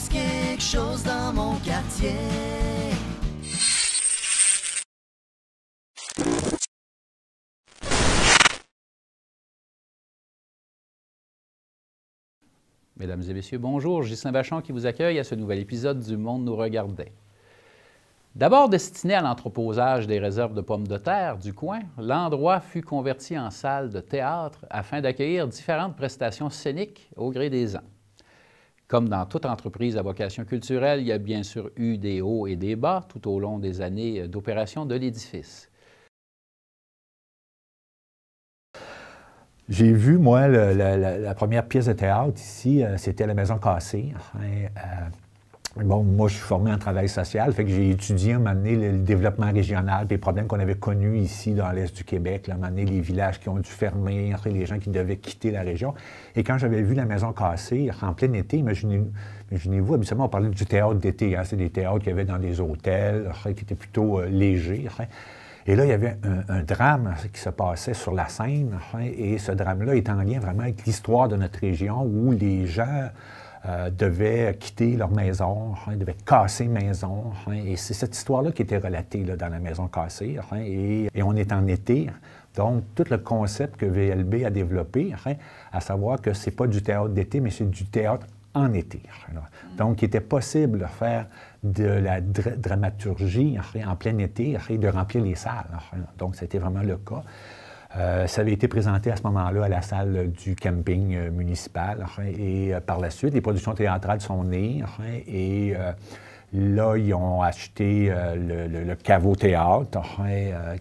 passe quelque chose dans mon quartier. Mesdames et messieurs, bonjour. Ghislain Vachon qui vous accueille à ce nouvel épisode du Monde nous regardait. D'abord destiné à l'entreposage des réserves de pommes de terre du coin, l'endroit fut converti en salle de théâtre afin d'accueillir différentes prestations scéniques au gré des ans. Comme dans toute entreprise à vocation culturelle, il y a bien sûr eu des hauts et des bas tout au long des années d'opération de l'édifice. J'ai vu, moi, la première pièce de théâtre ici, c'était La Maison cassée. Bon, moi, je suis formé en travail social, fait que j'ai étudié à un moment donné le développement régional, puis les problèmes qu'on avait connus ici dans l'Est du Québec, là, à un moment donné, les villages qui ont dû fermer, les gens qui devaient quitter la région. Et quand j'avais vu La Maison cassée, en plein été, imaginez-vous, habituellement, on parlait du théâtre d'été, hein, c'est des théâtres qu'il y avait dans des hôtels, qui étaient plutôt légers. Et là, il y avait un drame qui se passait sur la scène, et ce drame-là est en lien vraiment avec l'histoire de notre région où les gens devaient quitter leur maison, devaient casser maison. Et c'est cette histoire-là qui était relatée là, dans La Maison cassée. Et on est en été. Donc, tout le concept que VLB a développé, à savoir que ce n'est pas du théâtre d'été, mais c'est du théâtre en été. Donc, il était possible de faire de la dramaturgie en plein été et de remplir les salles. Donc, c'était vraiment le cas. Ça avait été présenté à ce moment-là à la salle du camping municipal. Et par la suite, les productions théâtrales sont nées. Et là, ils ont acheté le Caveau Théâtre,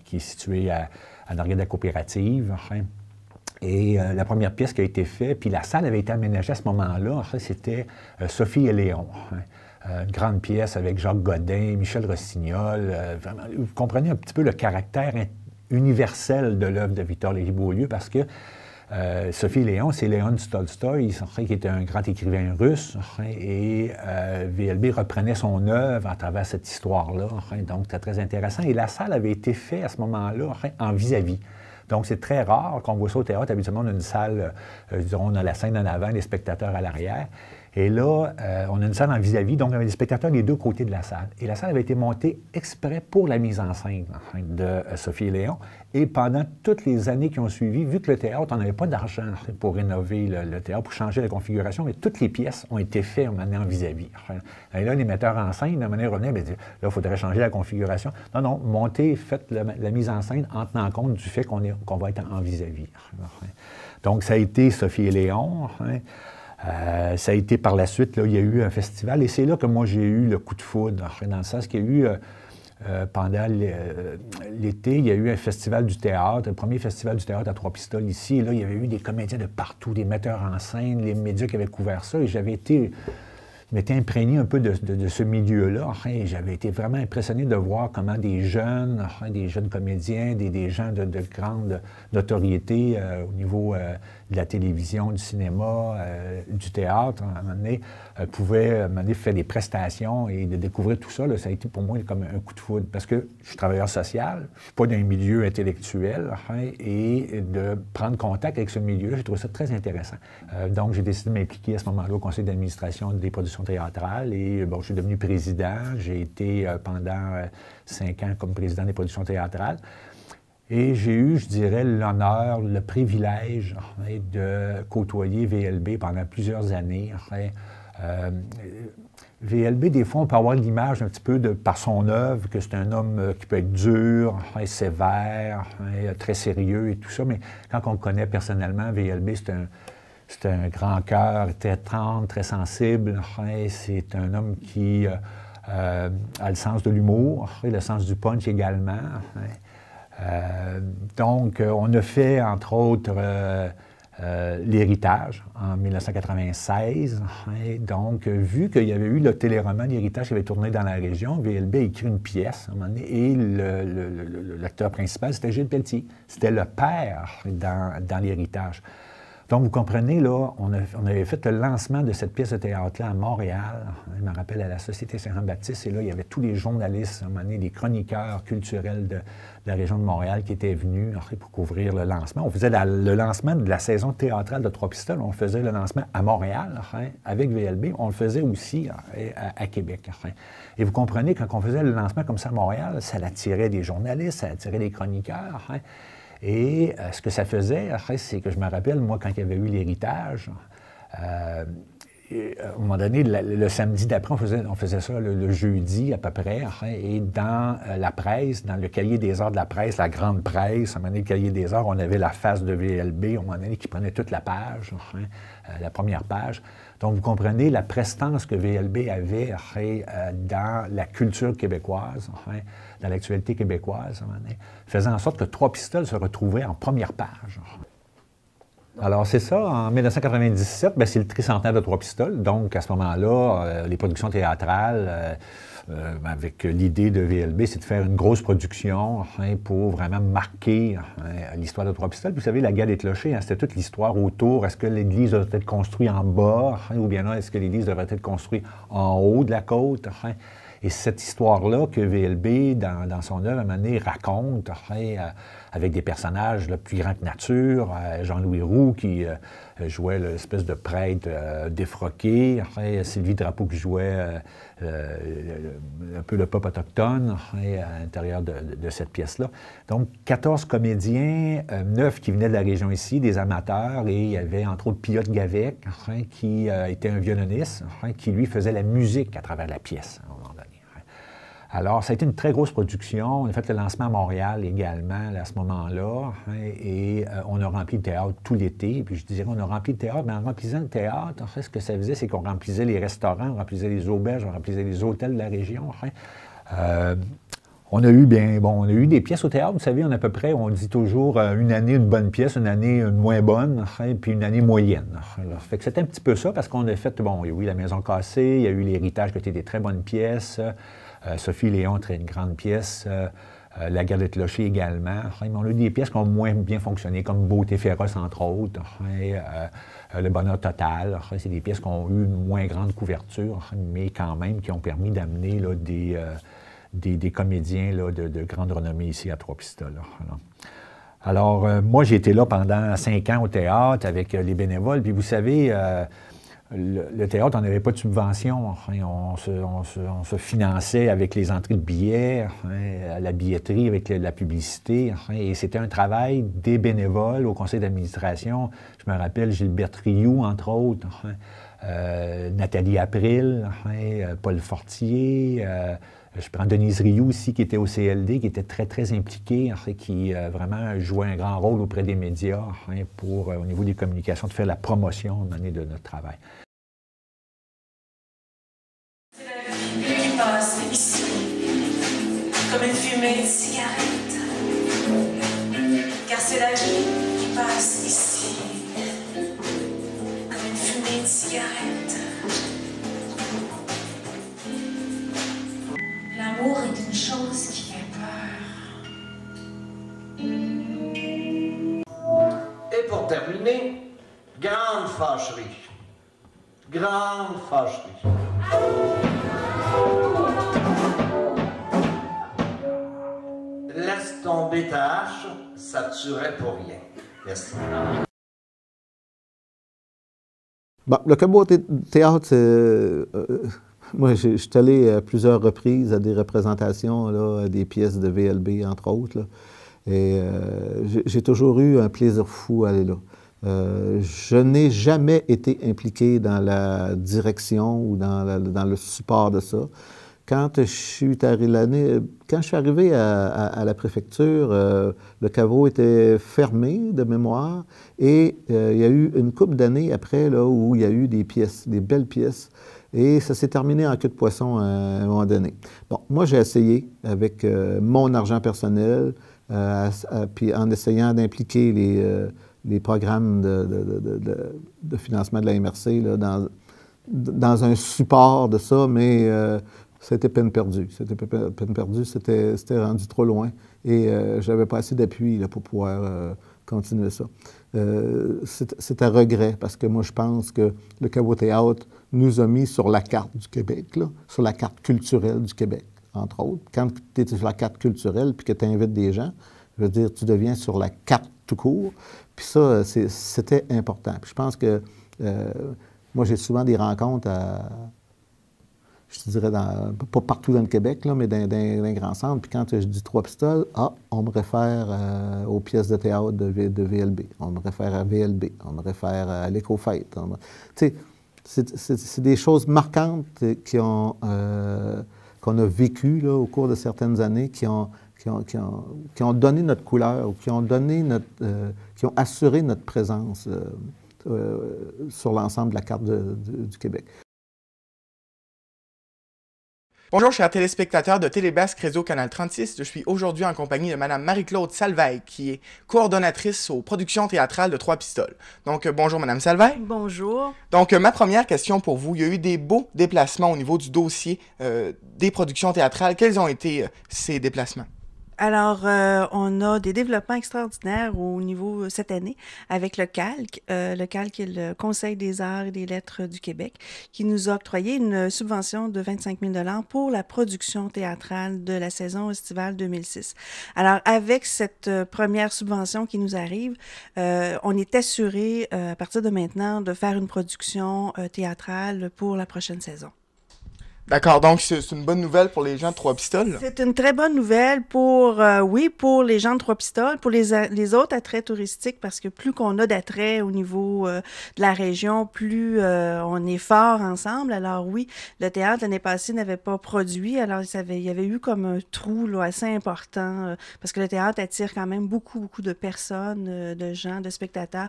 qui est situé en arrière de la coopérative. Et la première pièce qui a été faite, puis la salle avait été aménagée à ce moment-là, c'était Sophie et Léon. Une grande pièce avec Jacques Godin, Michel Rossignol. Vraiment, vous comprenez un petit peu le caractère universel de l'œuvre de Victor Lévy-Beaulieu parce que Sophie et Léon, c'est Léon Tolstoï, qui était un grand écrivain russe, et VLB reprenait son œuvre à travers cette histoire-là. Donc, c'était très intéressant. Et la salle avait été faite à ce moment-là en vis-à-vis. Donc, c'est très rare qu'on voit ça au théâtre. Habituellement, on a une salle, disons, on a la scène en avant, les spectateurs à l'arrière. Et là, on a une salle en vis-à-vis, donc on avait des spectateurs des deux côtés de la salle. Et la salle avait été montée exprès pour la mise en scène de Sophie et Léon. Et pendant toutes les années qui ont suivi, vu que le théâtre, on n'avait pas d'argent pour rénover le théâtre, pour changer la configuration, mais toutes les pièces ont été faites en vis-à-vis. Et là, les metteurs en scène, de manière revenaient, bien, là, il faudrait changer la configuration. Non, non, montez, faites la mise en scène en tenant compte du fait qu'on va être en vis-à-vis. Donc, ça a été Sophie et Léon. Ça a été par la suite, là, il y a eu un festival, et c'est là que moi j'ai eu le coup de foudre, dans le sens qu'il y a eu, pendant l'été, il y a eu un festival du théâtre, le premier festival du théâtre à Trois-Pistoles ici, et là, il y avait eu des comédiens de partout, des metteurs en scène, les médias qui avaient couvert ça, et je m'étais imprégné un peu de ce milieu-là, et j'avais été vraiment impressionné de voir comment des jeunes comédiens, des gens de grande notoriété au niveau de la télévision, du cinéma, du théâtre, à un moment donné, pouvaient faire des prestations et de découvrir tout ça, là, ça a été pour moi comme un coup de foudre, parce que je suis travailleur social, je ne suis pas dans un milieu intellectuel, et de prendre contact avec ce milieu, j'ai trouvé ça très intéressant. Donc, j'ai décidé de m'impliquer à ce moment-là au conseil d'administration des productions théâtrales, et bon, je suis devenu président. J'ai été pendant 5 ans comme président des productions théâtrales. Et j'ai eu, je dirais, l'honneur, le privilège de côtoyer VLB pendant plusieurs années. VLB, des fois, on peut avoir l'image un petit peu, par son œuvre, que c'est un homme qui peut être dur, sévère, très sérieux et tout ça, mais quand on le connaît personnellement, VLB, c'est un grand cœur, très tendre, très sensible. C'est un homme qui a le sens de l'humour, le sens du punch également. Donc, on a fait, entre autres, L'Héritage en 1996. Donc, vu qu'il y avait eu le téléroman L'Héritage qui avait tourné dans la région, VLB a écrit une pièce à un moment donné, et l'acteur principal, c'était Gilles Pelletier. C'était le père dans L'Héritage. Donc, vous comprenez, là, on avait fait le lancement de cette pièce de théâtre-là à Montréal. Je me rappelle à la Société Saint-Jean-Baptiste. Et là, il y avait tous les journalistes, à un moment donné, des chroniqueurs culturels de la région de Montréal qui étaient venus pour couvrir le lancement. On faisait le lancement de la saison théâtrale de Trois-Pistoles. On faisait le lancement à Montréal avec VLB. On le faisait aussi à Québec. Et vous comprenez, quand on faisait le lancement comme ça à Montréal, ça attirait des journalistes, ça attirait des chroniqueurs. Et ce que ça faisait, c'est que je me rappelle, moi, quand il y avait eu l'héritage, à un moment donné, le samedi d'après, on faisait ça le jeudi à peu près, et dans la presse, dans le cahier des arts de la presse, la grande presse, à un moment donné, le cahier des arts, on avait la face de VLB, à un moment donné, qui prenait toute la page, la première page. Donc, vous comprenez la prestance que VLB avait dans la culture québécoise, dans l'actualité québécoise, à un moment donné, faisant en sorte que Trois-Pistoles se retrouvait en première page. Alors, c'est ça, en 1997, c'est le tricentenaire de Trois-Pistoles. Donc, à ce moment-là, les productions théâtrales, avec l'idée de VLB, c'est de faire une grosse production pour vraiment marquer l'histoire de Trois-Pistoles. Vous savez, la guerre des clochers, c'était toute l'histoire autour. Est-ce que l'église devrait être construite en bas, ou bien non, est-ce que l'église devrait être construite en haut de la côte? Et cette histoire-là que VLB, dans son œuvre, à un moment donné, raconte, avec des personnages plus grands que nature, Jean-Louis Roux qui jouait l'espèce de prêtre défroqué, Sylvie Drapeau qui jouait un peu le pop autochtone à l'intérieur de cette pièce-là. Donc, 14 comédiens, 9 qui venaient de la région ici, des amateurs, et il y avait entre autres Pilote Gavec, qui était un violoniste, qui lui faisait la musique à travers la pièce, à un moment donné. Alors, ça a été une très grosse production. On a fait le lancement à Montréal également à ce moment-là. Et on a rempli le théâtre tout l'été. Puis je dirais, on a rempli le théâtre, mais en remplissant le théâtre, en fait, ce que ça faisait, c'est qu'on remplissait les restaurants, on remplissait les auberges, on remplissait les hôtels de la région. On a eu on a eu des pièces au théâtre. Vous savez, on a à peu près, on dit toujours une année une bonne pièce, une année une moins bonne, puis une année moyenne. Alors, fait que c'était un petit peu ça parce qu'on a fait, bon, il y a eu La Maison cassée, il y a eu l'Héritage qui était des très bonnes pièces. Sophie Léon, très une grande pièce. La guerre des clochers également. On a eu des pièces qui ont moins bien fonctionné, comme Beauté féroce, entre autres. Le bonheur total. C'est des pièces qui ont eu une moins grande couverture, mais quand même qui ont permis d'amener des comédiens de grande renommée ici à Trois-Pistoles. Alors, moi, j'ai été là pendant 5 ans au théâtre avec les bénévoles. Puis vous savez, le théâtre, on n'avait pas de subvention. On se finançait avec les entrées de billets, la billetterie, avec la publicité. Et c'était un travail des bénévoles au conseil d'administration. Je me rappelle Gilberte Rioux, entre autres, Nathalie April, Paul Fortier. Je prends Denise Rioux aussi, qui était au CLD, qui était très, très impliquée, qui vraiment jouait un grand rôle auprès des médias pour, au niveau des communications, de faire la promotion de notre travail. C'est la vie qui passe ici, comme une fumée de cigarette. Car c'est la vie qui passe ici, comme une fumée de cigarette. L'amour est une chose qui fait peur. Et pour terminer, grande fâcherie. Grande fâcherie. Laisse tomber ta hache, ça te tuerait pour rien. Merci. Bon, le Cabot Théâtre, c'est... moi, je suis allé à plusieurs reprises à des représentations, là, des pièces de VLB, entre autres. Là, et j'ai toujours eu un plaisir fou à aller là. Je n'ai jamais été impliqué dans la direction ou dans le support de ça. Quand je suis arrivé à la préfecture, le caveau était fermé de mémoire et il y a eu une couple d'années après là, où il y a eu des pièces, des belles pièces. Et ça s'est terminé en queue de poisson à un moment donné. Bon, moi, j'ai essayé avec mon argent personnel, puis en essayant d'impliquer les programmes de financement de la MRC là, dans un support de ça, mais c'était peine perdue. C'était peine perdue, c'était rendu trop loin. Et j'avais pas assez d'appui pour pouvoir continuer ça. C'est un regret parce que moi, je pense que le Caveau Théâtre nous a mis sur la carte du Québec, là, sur la carte culturelle du Québec, entre autres. Quand tu es sur la carte culturelle puis que tu invites des gens, je veux dire, tu deviens sur la carte tout court. Puis ça, c'était important. Puis je pense que moi, j'ai souvent des rencontres je te dirais, pas partout dans le Québec, là, mais dans un grand centre. Puis quand je dis Trois Pistoles, on me réfère aux pièces de théâtre de VLB. On me réfère à VLB. On me réfère à l'Éco-Fête. Tu sais, c'est des choses marquantes qu'on a vécues là, au cours de certaines années, qui ont donné notre couleur, qui ont assuré notre présence sur l'ensemble de la carte du Québec. Bonjour chers téléspectateurs de Télébasque Réseau Canal 36, je suis aujourd'hui en compagnie de Mme Marie-Claude Salveille, qui est coordonnatrice aux productions théâtrales de Trois Pistoles. Donc bonjour Mme Salveille. Bonjour. Donc ma première question pour vous, il y a eu des beaux déplacements au niveau du dossier des productions théâtrales. Quels ont été ces déplacements? Alors, on a des développements extraordinaires au niveau cette année avec le CALQ. Le CALQ est le Conseil des arts et des lettres du Québec, qui nous a octroyé une subvention de 25 000 $ pour la production théâtrale de la saison estivale 2006. Alors, avec cette première subvention qui nous arrive, on est assuré, à partir de maintenant, de faire une production théâtrale pour la prochaine saison. D'accord, donc c'est une bonne nouvelle pour les gens de Trois Pistoles. C'est une très bonne nouvelle pour, oui, pour les gens de Trois Pistoles, pour les autres attraits touristiques, parce que plus qu'on a d'attraits au niveau de la région, plus on est fort ensemble. Alors oui, le théâtre l'année passée n'avait pas produit, alors il y avait eu comme un trou là, assez important, parce que le théâtre attire quand même beaucoup de personnes, de gens, de spectateurs,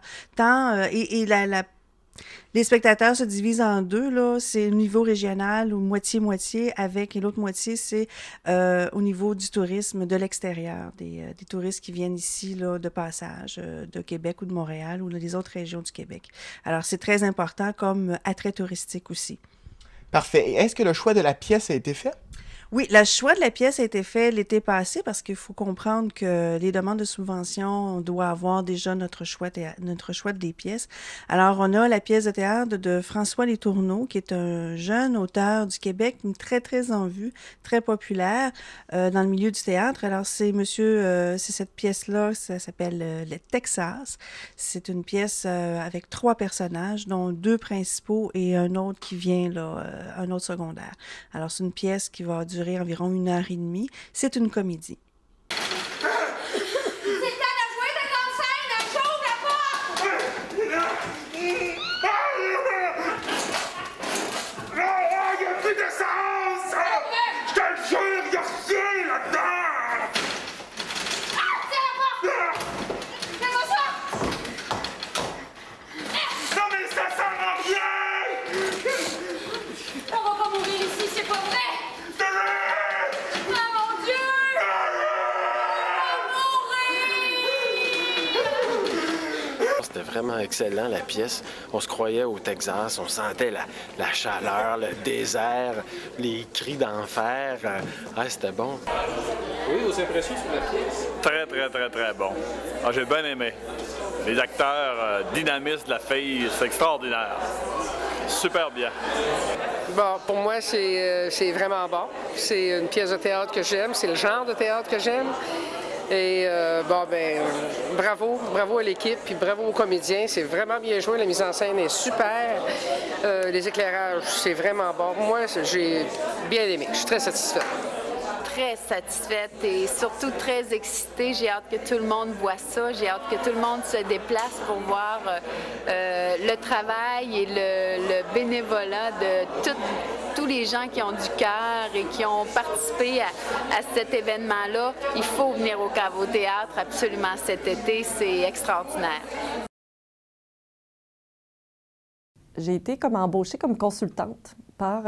les spectateurs se divisent en deux, là. C'est au niveau régional ou moitié-moitié, et l'autre moitié, c'est au niveau du tourisme de l'extérieur, des touristes qui viennent ici là, de passage, de Québec ou de Montréal ou des autres régions du Québec. Alors, c'est très important comme attrait touristique aussi. Parfait. Et est-ce que le choix de la pièce a été fait? Oui, le choix de la pièce a été fait l'été passé parce qu'il faut comprendre que les demandes de subvention, on doit avoir déjà notre choix des pièces. Alors, on a la pièce de théâtre de François Letourneau, qui est un jeune auteur du Québec, très en vue, très populaire dans le milieu du théâtre. Alors, c'est cette pièce-là, ça s'appelle Le Texas. C'est une pièce avec 3 personnages, dont 2 principaux et un autre qui vient, là, un autre secondaire. Alors, c'est une pièce qui va durer environ 1h30. C'est une comédie. C'est le temps de jouer ta grande scène! J'ouvre la porte! Il n'y a plus d'essence! Je te le jure, il n'y a rien là-dedans! Tiens la porte! Fais-moi ça! Non mais ça sert à rien! On va pas mourir ici, c'est pas vrai! Ah mon Dieu! C'était vraiment excellent, la pièce. On se croyait au Texas, on sentait la chaleur, le désert, les cris d'enfer. C'était bon. Oui, vos impressions sur la pièce? Très bon. Ah, j'ai bien aimé. Les acteurs dynamistes de la fille, c'est extraordinaire. Super bien. Bon, pour moi, c'est vraiment bon. C'est une pièce de théâtre que j'aime. C'est le genre de théâtre que j'aime. Et bravo à l'équipe, puis bravo aux comédiens. C'est vraiment bien joué. La mise en scène est super. Les éclairages, c'est vraiment bon. Moi, j'ai bien aimé. Je suis très satisfaite. Très satisfaite et surtout très excitée. J'ai hâte que tout le monde voit ça. J'ai hâte que tout le monde se déplace pour voir le travail et le bénévolat de tous les gens qui ont du cœur et qui ont participé à cet événement-là. Il faut venir au Caveau Théâtre absolument cet été. C'est extraordinaire. J'ai été comme embauchée comme consultante par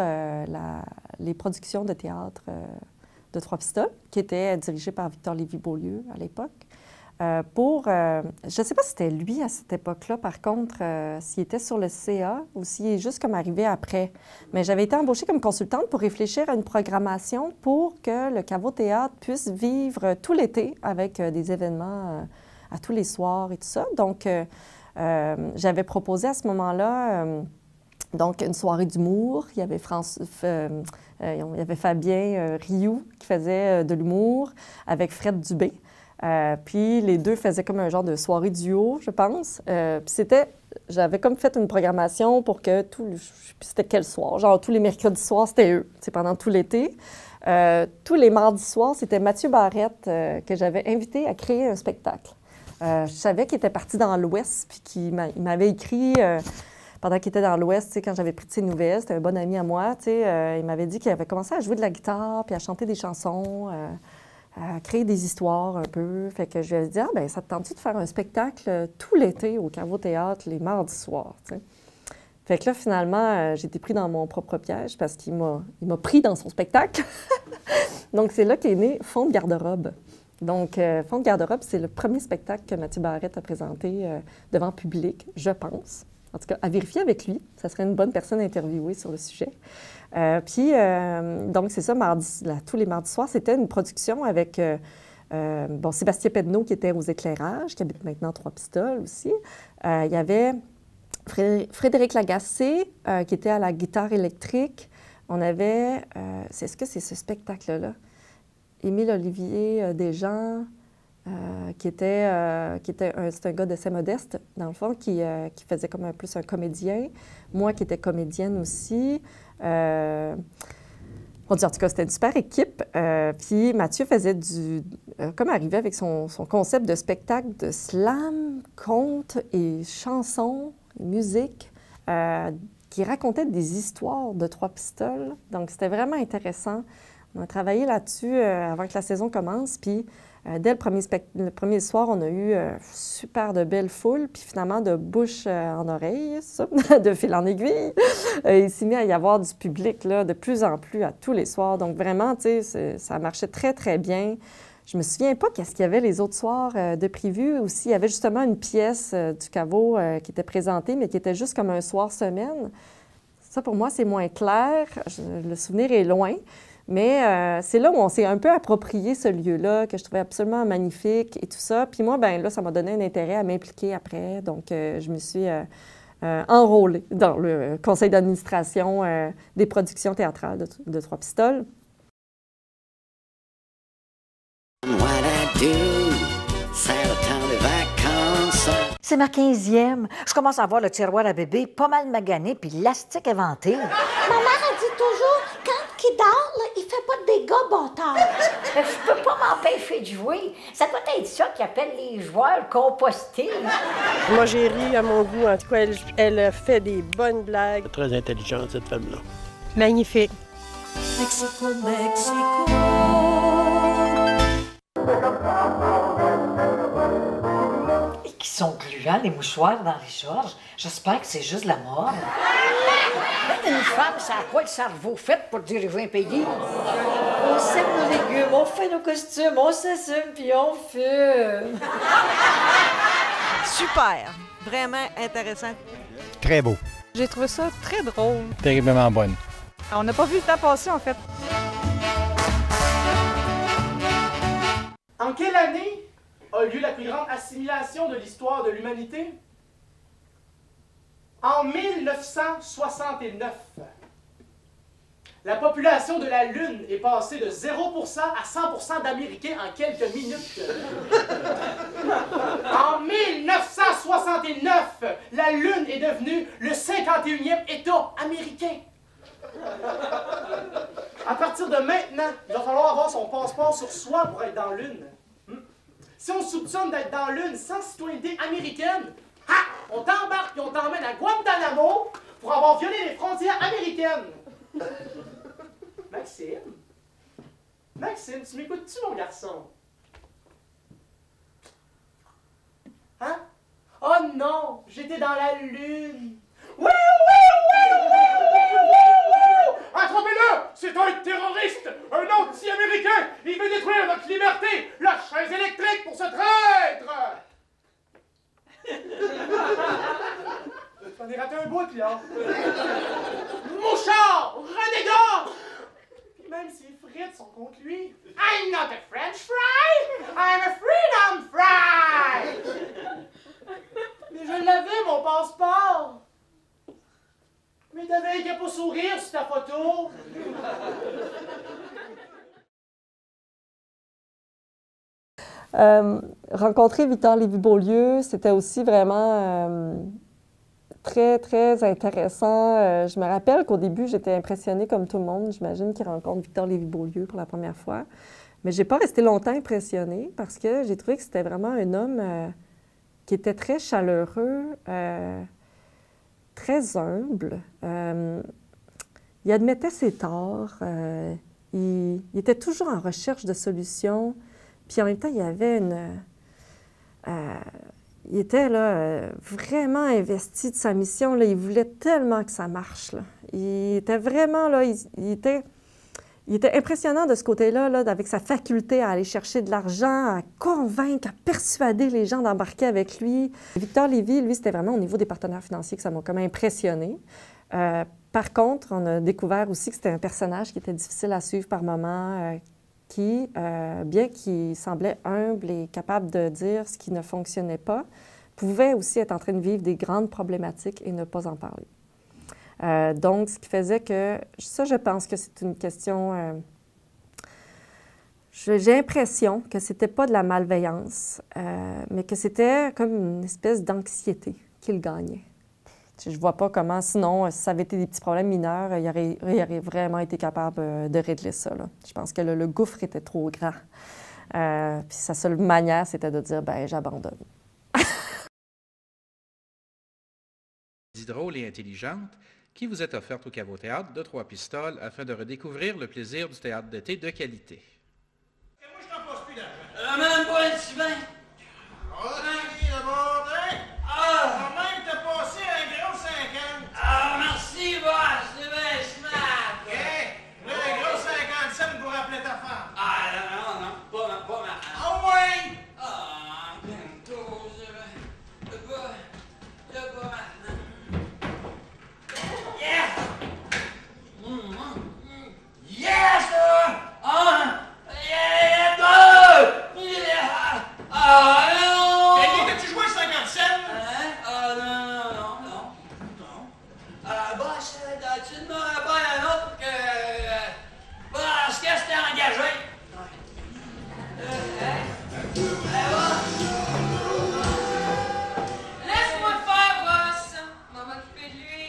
les productions de théâtre de Trois Pistoles, qui était dirigée par Victor Lévy-Beaulieu à l'époque. Je ne sais pas si c'était lui à cette époque-là, par contre, s'il était sur le CA ou s'il est juste comme arrivé après. Mais j'avais été embauchée comme consultante pour réfléchir à une programmation pour que le Caveau Théâtre puisse vivre tout l'été avec des événements à tous les soirs et tout ça. Donc, j'avais proposé à ce moment-là donc une soirée d'humour. Il y avait il y avait Fabien Rioux qui faisait de l'humour avec Fred Dubé. Puis les deux faisaient comme un genre de soirée duo, je pense. Puis j'avais comme fait une programmation pour que c'était quel soir? Genre tous les mercredis soirs, c'était eux, pendant tout l'été. Tous les mardis soirs, c'était Mathieu Barrette que j'avais invité à créer un spectacle. Je savais qu'il était parti dans l'Ouest, puis qu'il m'avait écrit pendant qu'il était dans l'Ouest, quand j'avais pris de ses nouvelles. C'était un bon ami à moi. Il m'avait dit qu'il avait commencé à jouer de la guitare, puis à chanter des chansons, à créer des histoires un peu. Fait que je lui ai dit, bien, ça te tente-tu de faire un spectacle tout l'été au Caveau Théâtre, les mardis soirs, t'sais? Fait que là, finalement, j'ai été pris dans mon propre piège parce qu'il m'a pris dans son spectacle. Donc, c'est là qu'est né Fond de garde-robe. Donc, Fond de garde-robe, c'est le premier spectacle que Mathieu Barrette a présenté devant public, je pense. En tout cas, à vérifier avec lui. Ça serait une bonne personne à interviewer sur le sujet. Puis, donc, c'est ça, tous les mardis soirs, c'était une production avec Sébastien Pedneau qui était aux éclairages, qui habite maintenant Trois-Pistoles aussi. Il y avait Frédéric Lagacé qui était à la guitare électrique. On avait, est-ce que c'est ce spectacle-là? Émile Olivier Desjans, c'était un gars d'assez modeste, dans le fond, qui faisait comme plus un comédien. Moi, qui étais comédienne aussi. En tout cas, c'était une super équipe. Puis Mathieu faisait comme arrivait avec son concept de spectacle de slam, contes et chansons, musique, qui racontait des histoires de Trois-Pistoles. Donc, c'était vraiment intéressant. On a travaillé là-dessus avant que la saison commence. Puis, dès le premier soir, on a eu super de belles foules. Puis finalement, de bouche en oreille, ça, de fil en aiguille, il s'est mis à y avoir du public là, de plus en plus à tous les soirs. Donc vraiment, tu sais, ça marchait très, très bien. Je me souviens pas qu'est-ce qu'il y avait les autres soirs de prévu. Aussi, il y avait justement une pièce du Caveau qui était présentée, mais qui était juste comme un soir-semaine. Ça, pour moi, c'est moins clair. Le souvenir est loin. Mais c'est là où on s'est un peu approprié ce lieu-là, que je trouvais absolument magnifique et tout ça. Puis moi, bien là, ça m'a donné un intérêt à m'impliquer après. Donc, je me suis enrôlée dans le conseil d'administration des productions théâtrales de Trois-Pistoles. C'est ma 15e. Je commence à voir le tiroir à bébé pas mal magané puis l'élastique éventé. Ma mère a dit toujours, quand il dort, là, il fait pas de dégâts, bâtard. Je peux pas m'empêcher de jouer. Ça doit être ça qu'ils appellent les joueurs compostés. Moi, j'ai ri à mon goût. En tout cas, elle fait des bonnes blagues. Très intelligente, cette femme-là. Magnifique. Mexico, Mexico. Et qui sont gluants, les mouchoirs dans les Georges. J'espère que c'est juste la mort. Une femme, ça a quoi le cerveau fait pour diriger un pays? On sème nos légumes, on fait nos costumes, on s'assume, puis on fume. Super! Vraiment intéressant. Très beau. J'ai trouvé ça très drôle. Terriblement bonne. On n'a pas vu le temps passer, en fait. En quelle année a lieu la plus grande assimilation de l'histoire de l'humanité? En 1969. La population de la Lune est passée de 0% à 100% d'Américains en quelques minutes. En 1969, la Lune est devenue le 51e État américain. À partir de maintenant, il va falloir avoir son passeport sur soi pour être dans la Lune. Si on soupçonne d'être dans la Lune sans citoyenneté américaine, on t'embarque et on t'emmène à Guantanamo pour avoir violé les frontières américaines. Maxime, tu m'écoutes-tu, mon garçon? Hein? Oh non, j'étais dans la Lune. Oui! Attrapez-le! C'est un terroriste! Un anti-américain! Il veut détruire notre liberté! La chaise électrique pour ce traître! J'en ai raté un bout, là! Mouchard! Renégat! Puis même s'il hypocrites sont contre lui. I'm not a French fry, I'm a freedom fry! Mais je l'avais, mon passeport! Mais t'avais qu'à pas sourire sur ta photo! Rencontrer Victor Lévy-Beaulieu, c'était aussi vraiment très, très intéressant. Je me rappelle qu'au début, j'étais impressionnée comme tout le monde. J'imagine qu'il rencontre Victor Lévy-Beaulieu pour la première fois. Mais je n'ai pas resté longtemps impressionnée parce que j'ai trouvé que c'était vraiment un homme qui était très chaleureux, très humble. Il admettait ses torts. Il était toujours en recherche de solutions. Puis en même temps, il y avait il était là, vraiment investi de sa mission. Là. Il voulait tellement que ça marche. Là. Il était vraiment là, il était impressionnant de ce côté-là, là, avec sa faculté à aller chercher de l'argent, à convaincre, à persuader les gens d'embarquer avec lui. Victor Lévy, lui, c'était vraiment au niveau des partenaires financiers que ça m'a comme impressionné. Par contre, on a découvert aussi que c'était un personnage qui était difficile à suivre par moments, qui, bien qu'il semblait humble et capable de dire ce qui ne fonctionnait pas, pouvait aussi être en train de vivre des grandes problématiques et ne pas en parler. Donc, ce qui faisait que, ça, je pense que c'est une question... j'ai l'impression que c'était pas de la malveillance, mais que c'était comme une espèce d'anxiété qu'il gagnait. Je ne vois pas comment, sinon, si ça avait été des petits problèmes mineurs, il aurait vraiment été capable de régler ça. Là. Je pense que le gouffre était trop grand. Puis sa seule manière, c'était de dire, ben j'abandonne. Drôle et intelligente qui vous est offerte au Caveau Théâtre de Trois-Pistoles afin de redécouvrir le plaisir du théâtre d'été de qualité. Moi, je t'en passe plus d'argent. Même pas un petit bain. Ah, quand même, t'as passé un gros 50. Ah, merci, boss. C'est bien smart. OK. Là, un gros 50 cents pour appeler ta femme. Ah, non, pas ma femme. Ah, ouais. Ah, bientôt, c'est pas ma femme. Yes! Yes! Ah! Yeah! Ah, non! Et t'as-tu joué 50 cents? Ah, non. Boss, tu ne m'aurais pas un autre que... Parce que c'était engagé. Laisse-moi le faire, boss. On va m'occuper de lui.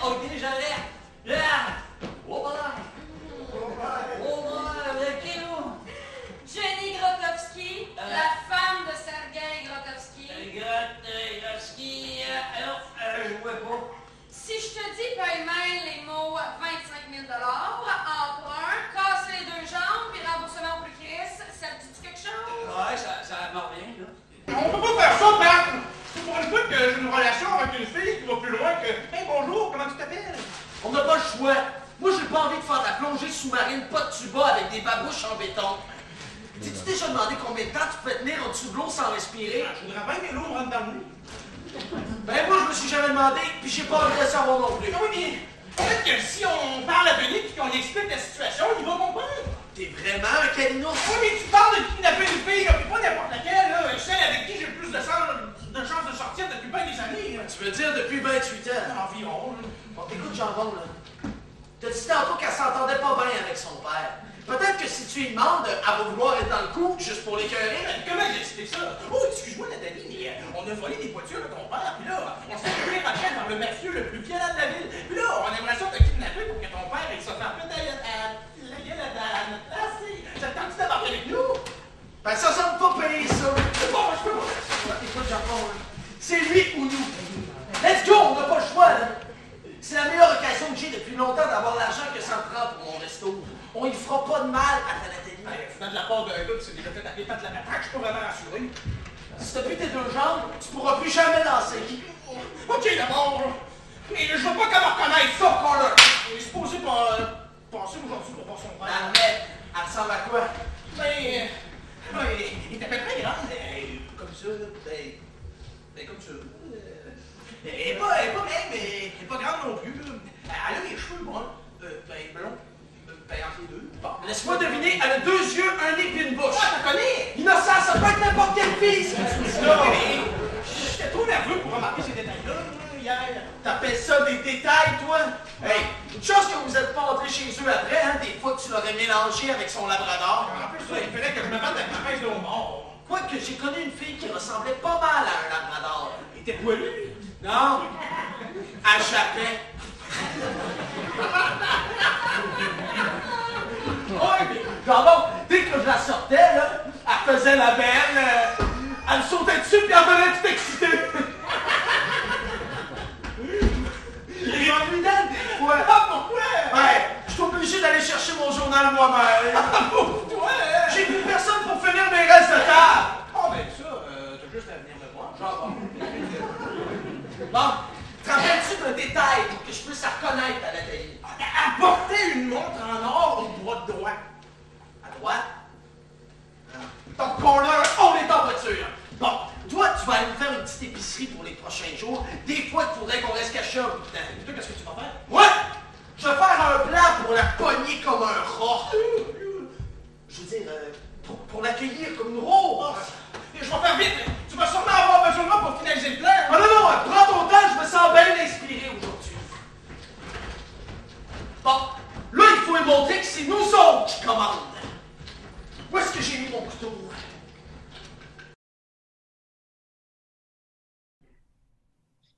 OK, j'allais. Là. Jenny Grotowski, la femme de Sergei Grotowski. Grotowski, je vois pas. Si je te dis paye-main les mots 25 000 emprunt, casse les deux jambes, puis remboursement au plus Christ, ça te dit quelque chose? Ouais, ça me revient, là. On peut pas faire ça, Pat! C'est pour une fois que j'ai une relation avec une fille qui va plus loin que « Hey, bonjour, comment tu t'appelles? » On n'a pas le choix. Moi, j'ai pas envie de faire de la plongée sous-marine, pas de tuba avec des babouches en béton. T'es-tu déjà demandé combien de temps tu peux tenir en dessous de l'eau sans respirer? Je voudrais bien que l'eau me rentre dans le nez. Ben moi, je me suis jamais demandé, puis j'ai pas envie de savoir non plus. Oui, mais peut-être que si on parle à Denis et qu'on lui explique la situation, il va comprendre. T'es vraiment un calinos? Oui, mais tu parles de kidnapper une fille, là, puis pas n'importe laquelle, là. Celle avec qui j'ai le plus de chances de sortir depuis bien des années. Tu veux dire depuis 28 ans? Environ, là. Bon, écoute, Jambon, là. T'as dit tantôt qu'elle s'entendait pas bien avec son père. Peut-être que si tu lui demandes, elle va vouloir être dans le coup juste pour l'écœurer. Comment j'explique ça? Oh, excuse-moi, Nathalie, mais on a volé des voitures de ton père, puis là, on s'est fait après dans le mafieux le plus violent de la ville. Puis là, on aimerait ça te kidnapper pour que ton père il se fasse un peu la gueule à notre place. Ça te tente-tu d'embarquer avec nous? Ben, ça semble pas payer ça. Bon, je peux pas faire ça. Écoute, Jean-Paul, c'est lui ou nous. Let's go, on n'a pas le choix, là. C'est la meilleure occasion que j'ai depuis longtemps d'avoir l'argent que ça me prend pour mon resto. On y fera pas de mal à ta Nathalie. Venant de la part d'un gars qui s'est déjà fait appeler Pat la matraque, je suis pas vraiment rassuré. Si t'as plus tes deux jambes, tu pourras plus jamais danser. OK, d'abord, mais je veux pas qu'elle me reconnaisse ça, Carla. Il est supposé passer aujourd'hui pour voir son père. Arrête, elle ressemble à quoi? Ben, il est à peu près grande, comme ça, ben, comme ça. Elle est pas même, mais elle est pas grande non plus. Elle a les cheveux bruns, blonds, entre les deux. Bon, laisse-moi deviner, elle a 2 yeux, un nez et une bouche. Ah, je connais! Innocent, ça peut être n'importe quelle fille, ce que tu me dis là. J'étais trop nerveux pour remarquer ces détails-là, hier. T'appelles ça des détails, toi? Hey, une chose que vous êtes pas entré chez eux après, hein, des fois que tu l'aurais mélangé avec son labrador. En plus, il fallait que je me batte avec ma pince de homard. Quoique, j'ai connu une fille qui ressemblait pas mal à un labrador. Il était poilu? Non. Elle jappait. Oui, mais genre, dès que je la sortais, là, elle faisait la belle, elle me sautait dessus puis elle venait tout excitée. J'ai envie d'elle des fois. Ah, pourquoi? Ouais, je suis obligé d'aller chercher mon journal moi-même. Ah, pourquoi? J'ai plus personne pour finir mes restes de table. Ah, ben ça, t'as juste à venir me voir. Genre, bon, te rappelles-tu d'un détail pour que je puisse la reconnaître à l'atelier? Elle portait une montre en or au bras droit. À droite? Donc, on est en voiture. Bon, toi, tu vas aller me faire une petite épicerie pour les prochains jours. Des fois, il faudrait qu'on reste caché un bout de temps. Et toi, qu'est-ce que tu vas faire? Ouais! Je vais faire un plan pour la pogner comme un rat. Je veux dire, pour l'accueillir comme une rose. Je vais faire vite, mais tu vas sûrement avoir besoin de moi pour finaliser le plan. Ah non, non, prends ton temps, je me sens bien inspiré aujourd'hui. Bon, là, il faut lui montrer que c'est nous autres qui commandent. Où est-ce que j'ai mis mon couteau?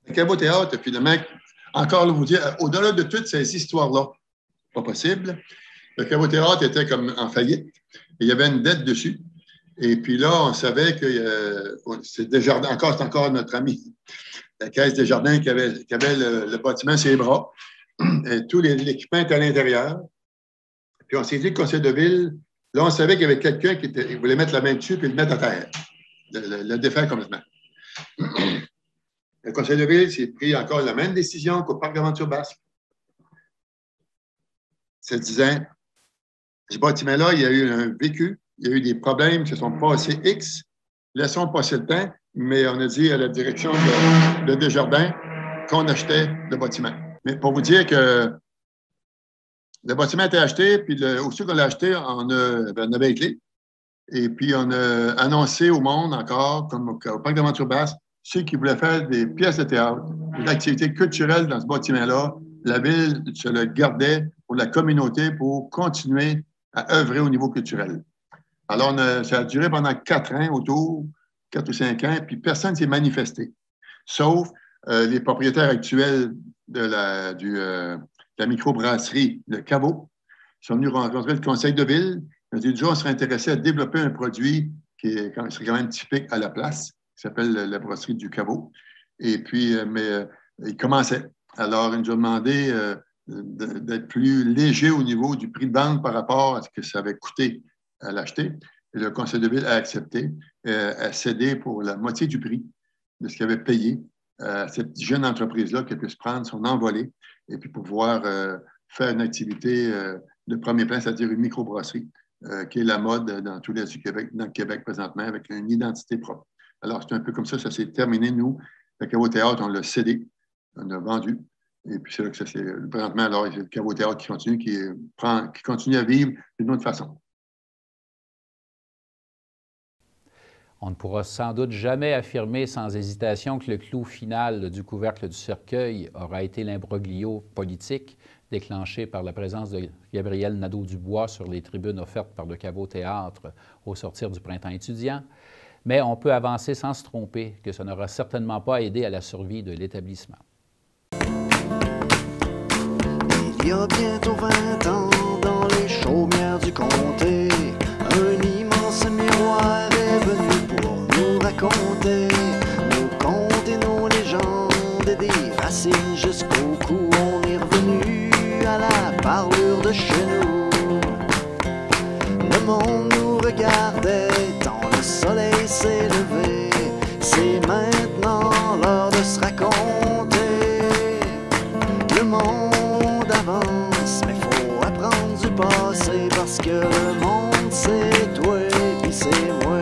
Le Caveau Théâtre, finalement, encore là, vous dire, au-delà de toutes ces histoires-là, pas possible. Le Caveau Théâtre était comme en faillite. Il y avait une dette dessus. Et puis là, on savait que c'est Desjardins, c'est encore notre ami, la Caisse Desjardins qui avait le bâtiment sur les bras. Et tout l'équipement était à l'intérieur. Puis on s'est dit, le conseil de ville, là, on savait qu'il y avait quelqu'un qui voulait mettre la main dessus puis le mettre à terre, le défaire complètement. Le conseil de ville s'est pris encore la même décision qu'au parc d'Aventure Basque. Se disant, ce bâtiment-là, il y a eu un vécu, il y a eu des problèmes qui se sont passés X, laissons passer le temps, mais on a dit à la direction de Desjardins qu'on achetait le bâtiment. Mais pour vous dire que le bâtiment a été acheté, puis aussitôt qu'on l'a acheté, on avait les clés. Et puis, on a annoncé au monde encore, comme au Parc d'Aventure Basque, ceux qui voulaient faire des pièces de théâtre, des activités culturelles dans ce bâtiment-là, la ville se le gardait pour la communauté pour continuer à œuvrer au niveau culturel. Alors, ça a duré pendant 4 ans autour, 4 ou 5 ans, puis personne ne s'est manifesté, sauf les propriétaires actuels de la microbrasserie, le Caveau, sont venus rencontrer le conseil de ville. Ils ont dit, déjà, on serait intéressé à développer un produit qui serait quand même typique à la place, qui s'appelle la brasserie du Caveau. Et puis, ils commençaient. Alors, ils nous ont demandé d'être plus léger au niveau du prix de vente par rapport à ce que ça avait coûté à l'acheter. Et le conseil de ville a accepté, a cédé pour la moitié du prix de ce qu'il avait payé à cette jeune entreprise-là qui puisse prendre son envolée et puis pouvoir faire une activité de premier plan, c'est-à-dire une microbrasserie, qui est la mode dans tout l'Est du Québec, dans le Québec présentement, avec une identité propre. Alors, c'est un peu comme ça s'est terminé. Nous, le Caveau Théâtre, on l'a cédé, on l'a vendu. Et puis, c'est là que ça s'est... Présentement, alors, c'est le Caveau Théâtre qui continue à vivre d'une autre façon. On ne pourra sans doute jamais affirmer sans hésitation que le clou final du couvercle du cercueil aura été l'imbroglio politique déclenché par la présence de Gabriel Nadeau-Dubois sur les tribunes offertes par le Caveau Théâtre au sortir du printemps étudiant. Mais on peut avancer sans se tromper que ça n'aura certainement pas aidé à la survie de l'établissement. Il y a bientôt 20 ans, dans les chaumières du comté, un immense miroir est venu pour nous raconter nos contes et nos légendes, et des racines jusqu'au cou. On est revenu à la parure de chez nous. Le monde nous regardait tant le soleil s'est levé. C'est maintenant l'heure de se raconter. Le monde avance, mais faut apprendre du passé, parce que le monde c'est toi et puis c'est moi.